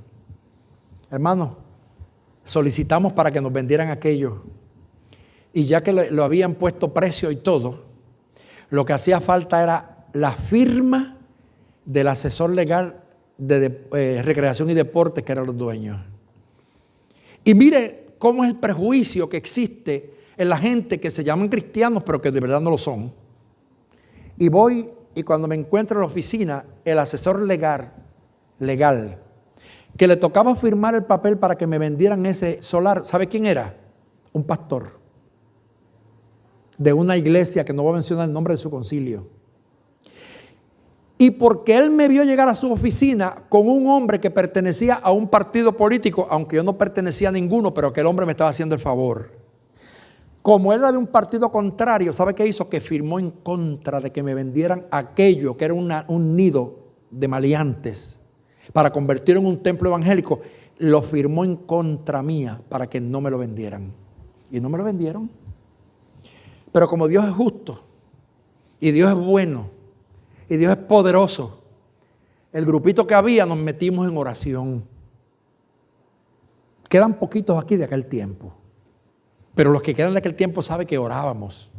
Hermano, solicitamos para que nos vendieran aquello. Y ya que lo habían puesto precio y todo, lo que hacía falta era la firma del asesor legal de recreación y deportes, que eran los dueños. Y mire cómo es el prejuicio que existe en la gente que se llaman cristianos, pero que de verdad no lo son. Y voy, y cuando me encuentro en la oficina, el asesor legal, que le tocaba firmar el papel para que me vendieran ese solar, ¿sabe quién era? Un pastor de una iglesia que no voy a mencionar el nombre de su concilio. Y porque él me vio llegar a su oficina con un hombre que pertenecía a un partido político, aunque yo no pertenecía a ninguno, pero que el hombre me estaba haciendo el favor. Como él era de un partido contrario, ¿sabe qué hizo? Que firmó en contra de que me vendieran aquello que era un nido de maleantes para convertirlo en un templo evangélico. Lo firmó en contra mía para que no me lo vendieran. Y no me lo vendieron. Pero como Dios es justo, y Dios es bueno, y Dios es poderoso, el grupito que había nos metimos en oración. Quedan poquitos aquí de aquel tiempo, pero los que quedan de aquel tiempo saben que orábamos.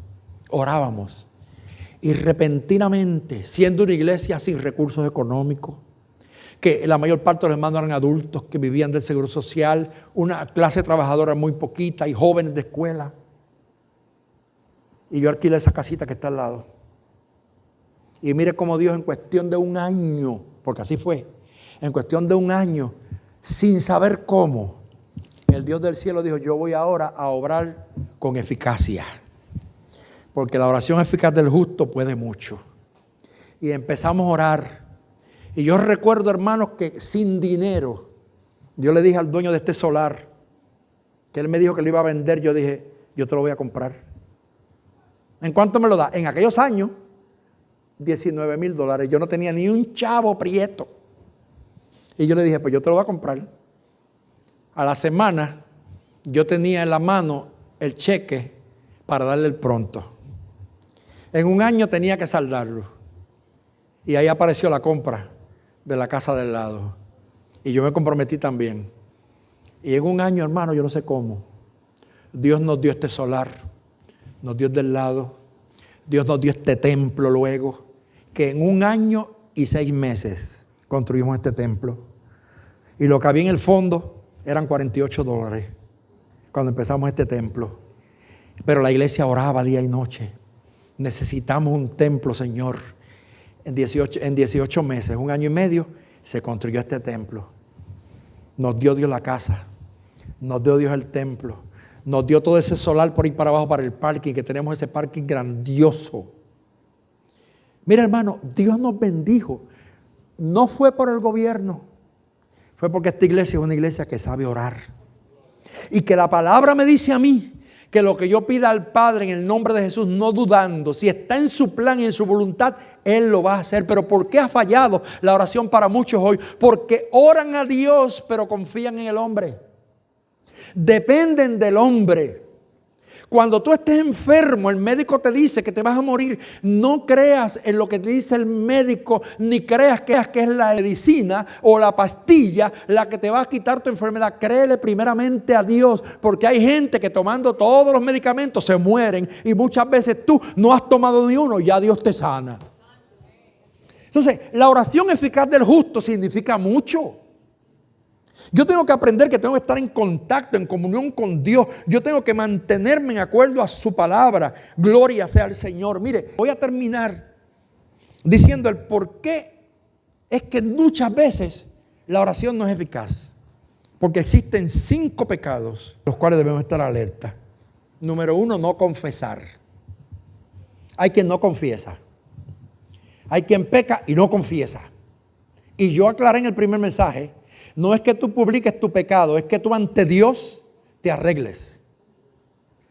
Y repentinamente, siendo una iglesia sin recursos económicos, que la mayor parte de los hermanos eran adultos que vivían del seguro social, una clase trabajadora muy poquita y jóvenes de escuela. Y yo alquilé esa casita que está al lado. Y mire cómo Dios en cuestión de un año, porque así fue, en cuestión de un año, sin saber cómo, el Dios del cielo dijo, yo voy ahora a obrar con eficacia. Porque la oración eficaz del justo puede mucho. Y empezamos a orar. Y yo recuerdo, hermanos, que sin dinero, yo le dije al dueño de este solar, que él me dijo que lo iba a vender, yo dije, yo te lo voy a comprar. ¿En cuánto me lo da? En aquellos años, $19,000. Yo no tenía ni un chavo prieto. Y yo le dije, pues yo te lo voy a comprar. A la semana, yo tenía en la mano el cheque para darle el pronto. En un año tenía que saldarlo. Y ahí apareció la compra de la casa del lado. Y yo me comprometí también. Y en un año, hermano, yo no sé cómo, Dios nos dio este solar, nos dio del lado, Dios nos dio este templo luego, que en 1 año y 6 meses construimos este templo. Y lo que había en el fondo eran $48 cuando empezamos este templo. Pero la iglesia oraba día y noche. Necesitamos un templo, Señor. En 18 meses, 1 año y medio, se construyó este templo. Nos dio Dios la casa, nos dio Dios el templo, nos dio todo ese solar por ir para abajo para el parking, que tenemos ese parking grandioso. Mira, hermano, Dios nos bendijo. No fue por el gobierno, fue porque esta iglesia es una iglesia que sabe orar. Y que la palabra me dice a mí que lo que yo pida al Padre en el nombre de Jesús, no dudando, si está en su plan y en su voluntad, Él lo va a hacer. Pero ¿por qué ha fallado la oración para muchos hoy? Porque oran a Dios, pero confían en el hombre. Dependen del hombre. Cuando tú estés enfermo, el médico te dice que te vas a morir. No creas en lo que te dice el médico, ni creas que es la medicina o la pastilla la que te va a quitar tu enfermedad. Créele primeramente a Dios, porque hay gente que tomando todos los medicamentos se mueren y muchas veces tú no has tomado ni uno, ya Dios te sana. Entonces, la oración eficaz del justo significa mucho. Yo tengo que aprender que tengo que estar en contacto, en comunión con Dios. Yo tengo que mantenerme en acuerdo a su palabra. Gloria sea al Señor. Mire, voy a terminar diciendo el por qué es que muchas veces la oración no es eficaz. Porque existen 5 pecados los cuales debemos estar alerta. Número 1, no confesar. Hay quien no confiesa. Hay quien peca y no confiesa. Y yo aclaré en el primer mensaje, no es que tú publiques tu pecado, es que tú ante Dios te arregles.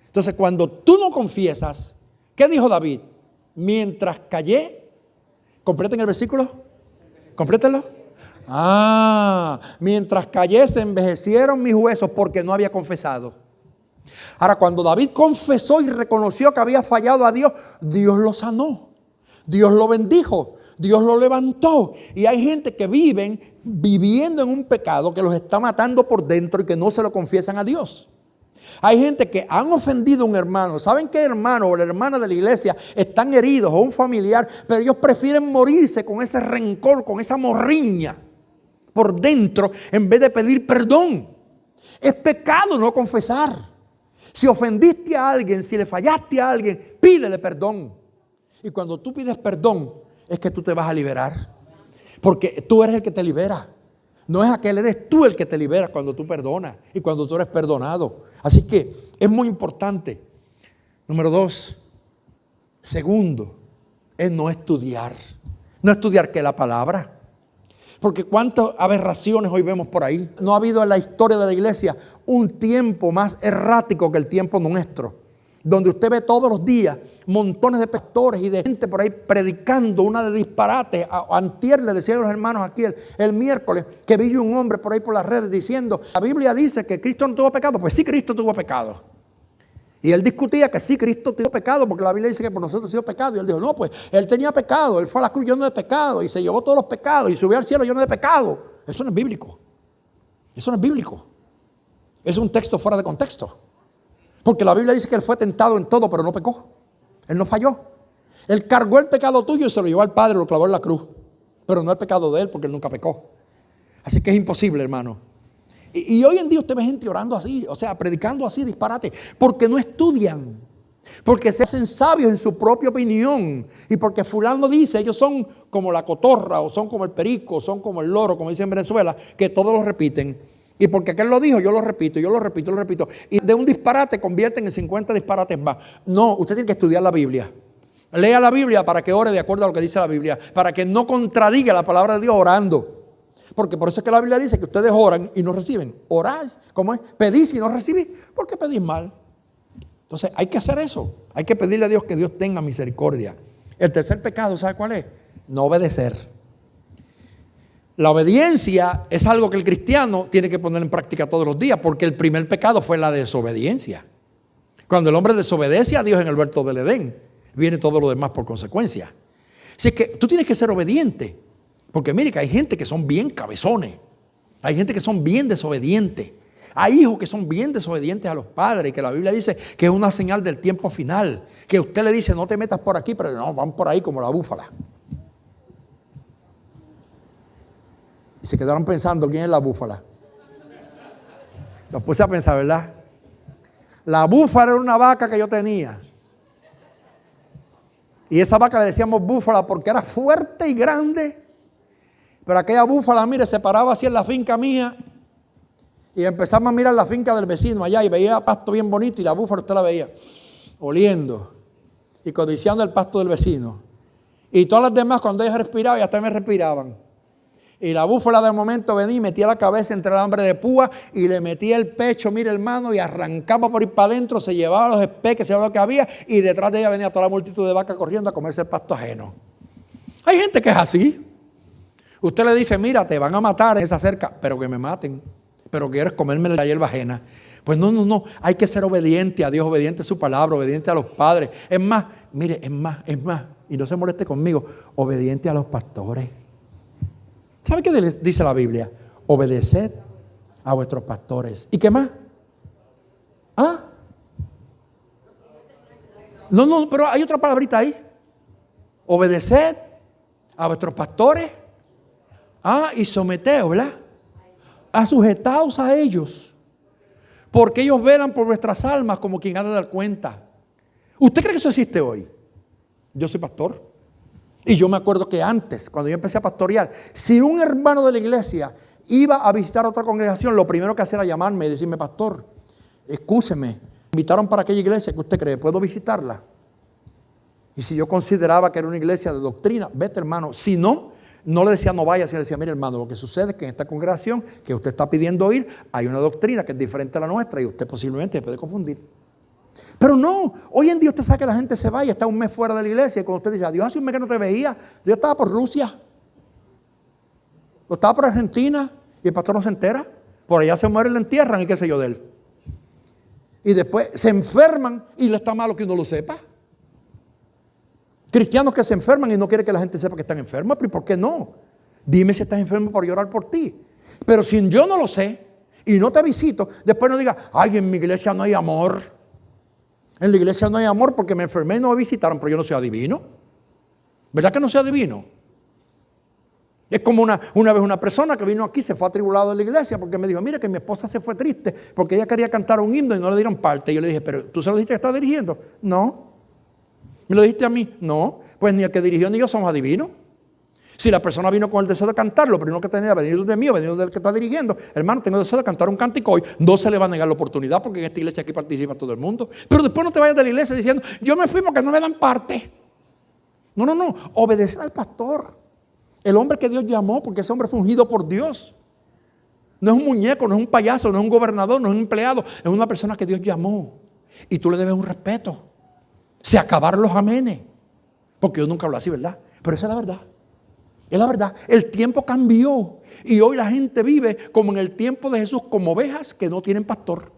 Entonces, cuando tú no confiesas, ¿qué dijo David? Mientras callé, ¿completen el versículo? ¿Complétenlo? Mientras callé se envejecieron mis huesos porque no había confesado. Ahora, cuando David confesó y reconoció que había fallado a Dios, Dios lo sanó, Dios lo bendijo, Dios lo levantó. Y hay gente que viviendo en un pecado que los está matando por dentro y que no se lo confiesan a Dios. Hay gente que han ofendido a un hermano. ¿Saben qué hermano o la hermana de la iglesia están heridos o un familiar? Pero ellos prefieren morirse con ese rencor, con esa morriña por dentro en vez de pedir perdón. Es pecado no confesar. Si ofendiste a alguien, si le fallaste a alguien, pídele perdón. Y cuando tú pides perdón, es que tú te vas a liberar. Porque tú eres el que te libera. No es aquel, eres tú el que te libera cuando tú perdonas y cuando tú eres perdonado. Así que es muy importante. Número 2. Segundo, es no estudiar. No estudiar que la palabra. Porque cuántas aberraciones hoy vemos por ahí. No ha habido en la historia de la iglesia un tiempo más errático que el tiempo nuestro. Donde usted ve todos los días montones de pastores y de gente por ahí predicando una de disparates. Antier le decían los hermanos aquí el miércoles que vi un hombre por ahí por las redes diciendo, la Biblia dice que Cristo no tuvo pecado. Pues sí, Cristo tuvo pecado. Y él discutía que sí, Cristo tuvo pecado porque la Biblia dice que por nosotros tuvo pecado. Y él dijo, no, pues él tenía pecado, él fue a la cruz lleno de pecado y se llevó todos los pecados y subió al cielo lleno de pecado. Eso no es bíblico. Eso no es bíblico. Es un texto fuera de contexto. Porque la Biblia dice que él fue tentado en todo, pero no pecó. Él no falló. Él cargó el pecado tuyo y se lo llevó al Padre, lo clavó en la cruz. Pero no el pecado de él, porque él nunca pecó. Así que es imposible, hermano. Y hoy en día usted ve gente orando así, o sea, predicando así, disparate, porque no estudian, porque se hacen sabios en su propia opinión, y porque fulano dice, ellos son como la cotorra, o son como el perico, o son como el loro, como dicen en Venezuela, que todos lo repiten. Y porque aquel lo dijo, yo lo repito, yo lo repito, lo repito. Y de un disparate convierten en 50 disparates más. No, usted tiene que estudiar la Biblia. Lea la Biblia para que ore de acuerdo a lo que dice la Biblia, para que no contradiga la palabra de Dios orando. Porque por eso es que la Biblia dice que ustedes oran y no reciben. Orar, ¿cómo es? Pedís y no recibís. ¿Por qué pedís mal? Entonces hay que hacer eso. Hay que pedirle a Dios que Dios tenga misericordia. El tercer pecado, ¿sabe cuál es? No obedecer. La obediencia es algo que el cristiano tiene que poner en práctica todos los días, porque el primer pecado fue la desobediencia. Cuando el hombre desobedece a Dios en el huerto del Edén, viene todo lo demás por consecuencia. Así que tú tienes que ser obediente. Porque mire que hay gente que son bien cabezones. Hay gente que son bien desobedientes. Hay hijos que son bien desobedientes a los padres, que la Biblia dice que es una señal del tiempo final. Que usted le dice, no te metas por aquí, pero no, van por ahí como la búfala. Y se quedaron pensando, ¿quién es la búfala? Los puse a pensar, ¿verdad? La búfala era una vaca que yo tenía. Y esa vaca le decíamos búfala porque era fuerte y grande. Pero aquella búfala, mire, se paraba así en la finca mía y empezamos a mirar la finca del vecino allá y veía pasto bien bonito y la búfala usted la veía oliendo y codiciando el pasto del vecino. Y todas las demás cuando ella respiraba, ellas también respiraban. Y la búfala de momento venía y metía la cabeza entre el alambre de púa y le metía el pecho, mire hermano, y arrancaba por ir para adentro, se llevaba los espeques, se llevaba lo que había y detrás de ella venía toda la multitud de vacas corriendo a comerse el pasto ajeno. Hay gente que es así. Usted le dice, mira, te van a matar en esa cerca, pero que me maten, pero quieres comerme la hierba ajena. Pues no, hay que ser obediente a Dios, obediente a su palabra, obediente a los padres. Es más, mire, es más, y no se moleste conmigo, obediente a los pastores. ¿Sabe qué dice la Biblia? Obedeced a vuestros pastores. ¿Y qué más? ¿Ah? No, pero hay otra palabrita ahí. Obedeced a vuestros pastores. Y someteos, ¿verdad? Sujetaos a ellos, porque ellos velan por vuestras almas como quien ha de dar cuenta. ¿Usted cree que eso existe hoy? Yo soy pastor y yo me acuerdo que antes, cuando yo empecé a pastorear, si un hermano de la iglesia iba a visitar otra congregación, lo primero que hacía era llamarme y decirme, pastor, excúseme, me invitaron para aquella iglesia, ¿qué usted cree? ¿Puedo visitarla? Y si yo consideraba que era una iglesia de doctrina, vete hermano, si no le decía no vaya, sino le decía, mire hermano, lo que sucede es que en esta congregación que usted está pidiendo ir, hay una doctrina que es diferente a la nuestra y usted posiblemente se puede confundir. Pero no, hoy en día usted sabe que la gente se va y está un mes fuera de la iglesia y cuando usted dice, adiós, hace un mes que no te veía, yo estaba por Rusia, o estaba por Argentina y el pastor no se entera, por allá se muere y le entierran y qué sé yo de él. Y después se enferman y le está malo que uno lo sepa. Cristianos que se enferman y no quieren que la gente sepa que están enfermos. ¿Pero por qué no? Dime si estás enfermo por llorar por ti. Pero si yo no lo sé y no te visito, después no digas, ay, en mi iglesia no hay amor. En la iglesia no hay amor porque me enfermé y no me visitaron, pero yo no soy adivino. ¿Verdad que no soy adivino? Es como una vez una persona que vino aquí, se fue atribulado de la iglesia porque me dijo, mira que mi esposa se fue triste porque ella quería cantar un himno y no le dieron parte. Y yo le dije, pero ¿tú se lo dijiste que está dirigiendo? No. ¿Me lo dijiste a mí? No. Pues ni el que dirigió ni yo somos adivinos. Si la persona vino con el deseo de cantar, lo primero que tenía, venido de mí, venido del que está dirigiendo, hermano, tengo el deseo de cantar un cántico hoy, no se le va a negar la oportunidad porque en esta iglesia aquí participa todo el mundo. Pero después no te vayas de la iglesia diciendo, yo me fui porque no me dan parte. No, obedeced al pastor. El hombre que Dios llamó, porque ese hombre fue ungido por Dios. No es un muñeco, no es un payaso, no es un gobernador, no es un empleado, es una persona que Dios llamó. Y tú le debes un respeto. Se acabaron los amenes. Porque yo nunca hablo así, ¿verdad? Pero esa es la verdad. Es la verdad. El tiempo cambió. Y hoy la gente vive como en el tiempo de Jesús, como ovejas que no tienen pastor.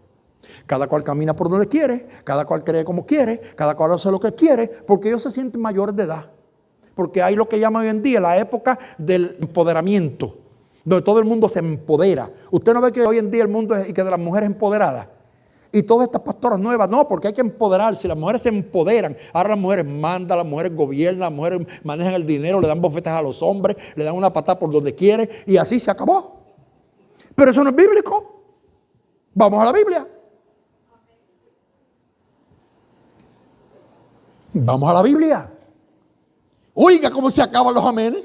Cada cual camina por donde quiere, cada cual cree como quiere, cada cual hace lo que quiere, porque ellos se sienten mayores de edad. Porque hay lo que llaman hoy en día la época del empoderamiento, donde todo el mundo se empodera. Usted no ve que hoy en día el mundo es y que de las mujeres empoderadas. Y todas estas pastoras nuevas, no, porque hay que empoderarse. Las mujeres se empoderan. Ahora las mujeres mandan, las mujeres gobiernan, las mujeres manejan el dinero, le dan bofetas a los hombres, le dan una patada por donde quiere y así se acabó. Pero eso no es bíblico. Vamos a la Biblia. Vamos a la Biblia. Oiga cómo se acaban los amenes.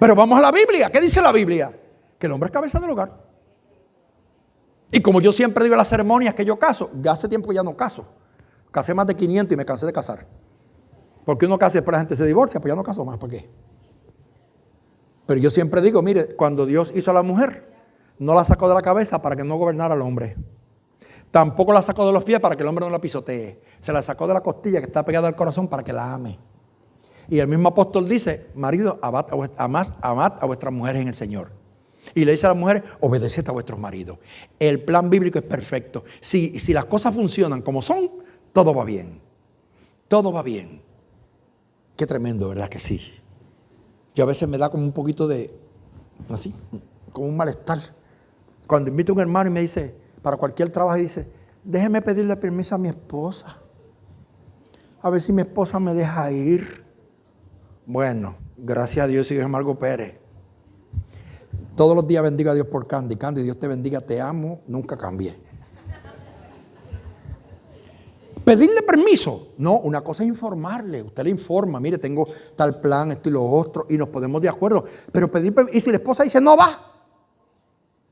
Pero vamos a la Biblia. ¿Qué dice la Biblia? Que el hombre es cabeza del hogar. Y como yo siempre digo en las ceremonias que yo caso, ya hace tiempo que ya no caso. Casé más de 500 y me cansé de casar. Porque uno casa y después la gente se divorcia, pues ya no caso más, ¿para qué? Pero yo siempre digo, mire, cuando Dios hizo a la mujer, no la sacó de la cabeza para que no gobernara al hombre. Tampoco la sacó de los pies para que el hombre no la pisotee. Se la sacó de la costilla que está pegada al corazón para que la ame. Y el mismo apóstol dice, marido, amad a vuestras mujeres en el Señor. Y le dice a la mujer, obedeced a vuestros maridos. El plan bíblico es perfecto. Si las cosas funcionan como son, todo va bien. Todo va bien. Qué tremendo, ¿verdad que sí? Yo a veces me da como un poquito de, así, como un malestar. Cuando invito a un hermano y me dice, para cualquier trabajo, y dice, déjeme pedirle permiso a mi esposa. A ver si mi esposa me deja ir. Bueno, gracias a Dios, señor Margo Pérez. Todos los días bendiga a Dios por Candy. Candy, Dios te bendiga, te amo, nunca cambie. Pedirle permiso. No, una cosa es informarle. Usted le informa, mire, tengo tal plan, esto y lo otro, y nos ponemos de acuerdo. Pero pedir permiso, y si la esposa dice, no va,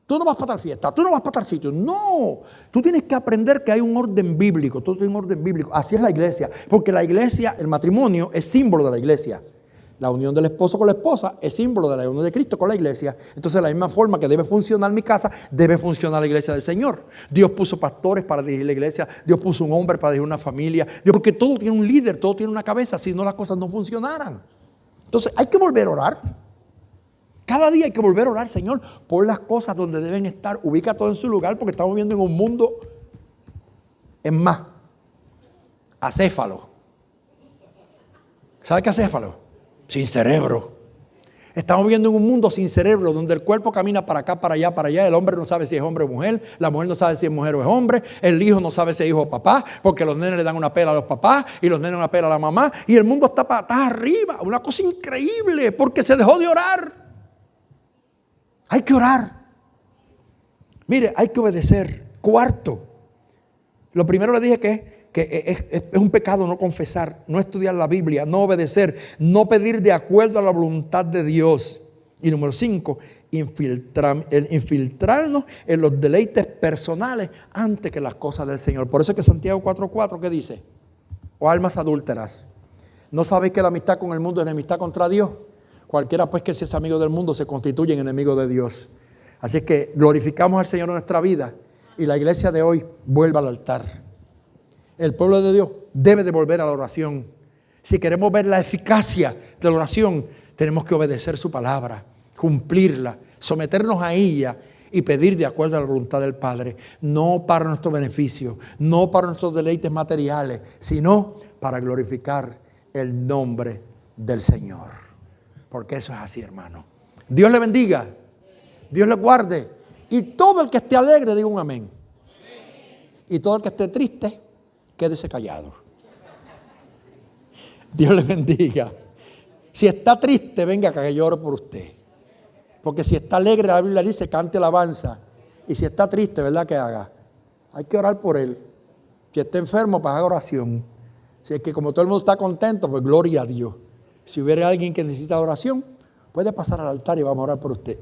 tú no vas para tal fiesta, tú no vas para tal sitio. No, tú tienes que aprender que hay un orden bíblico, todo tiene un orden bíblico. Así es la iglesia, porque la iglesia, el matrimonio es símbolo de la iglesia. La unión del esposo con la esposa es símbolo de la unión de Cristo con la iglesia. Entonces, de la misma forma que debe funcionar mi casa, debe funcionar la iglesia del Señor. Dios puso pastores para dirigir la iglesia, Dios puso un hombre para dirigir una familia, porque todo tiene un líder, todo tiene una cabeza, si no las cosas no funcionaran. Entonces, hay que volver a orar. Cada día hay que volver a orar, Señor, por las cosas donde deben estar. Ubica todo en su lugar, porque estamos viviendo en un mundo, es más, acéfalo. ¿Sabe qué es acéfalo? Sin cerebro. Estamos viviendo en un mundo sin cerebro, donde el cuerpo camina para acá, para allá. El hombre no sabe si es hombre o mujer, la mujer no sabe si es mujer o es hombre, el hijo no sabe si es hijo o papá, porque los nenes le dan una pela a los papás y los nenes una pela a la mamá, y el mundo está patas arriba. Una cosa increíble, porque se dejó de orar. Hay que orar. Mire, hay que obedecer. Cuarto, lo primero le dije que es un pecado no confesar, no estudiar la Biblia, no obedecer, no pedir de acuerdo a la voluntad de Dios. Y número 5, infiltrarnos en los deleites personales antes que las cosas del Señor. Por eso es que Santiago 4:4, ¿qué dice? O almas adúlteras, ¿no sabéis que la amistad con el mundo es enemistad contra Dios? Cualquiera pues que sea amigo del mundo se constituye en enemigo de Dios. Así es que glorificamos al Señor en nuestra vida y la iglesia de hoy vuelve al altar. El pueblo de Dios debe de volver a la oración. Si queremos ver la eficacia de la oración, tenemos que obedecer su palabra, cumplirla, someternos a ella y pedir de acuerdo a la voluntad del Padre. No para nuestro beneficio, no para nuestros deleites materiales, sino para glorificar el nombre del Señor. Porque eso es así, hermano. Dios le bendiga, Dios le guarde. Y todo el que esté alegre, diga un amén. Y todo el que esté triste, quédese callado. Dios le bendiga. Si está triste, venga que yo oro por usted. Porque si está alegre, la Biblia dice, cante alabanza. Y si está triste, ¿verdad que haga? Hay que orar por él. Si está enfermo, pues haga oración. Si es que como todo el mundo está contento, pues gloria a Dios. Si hubiera alguien que necesita oración, puede pasar al altar y vamos a orar por usted.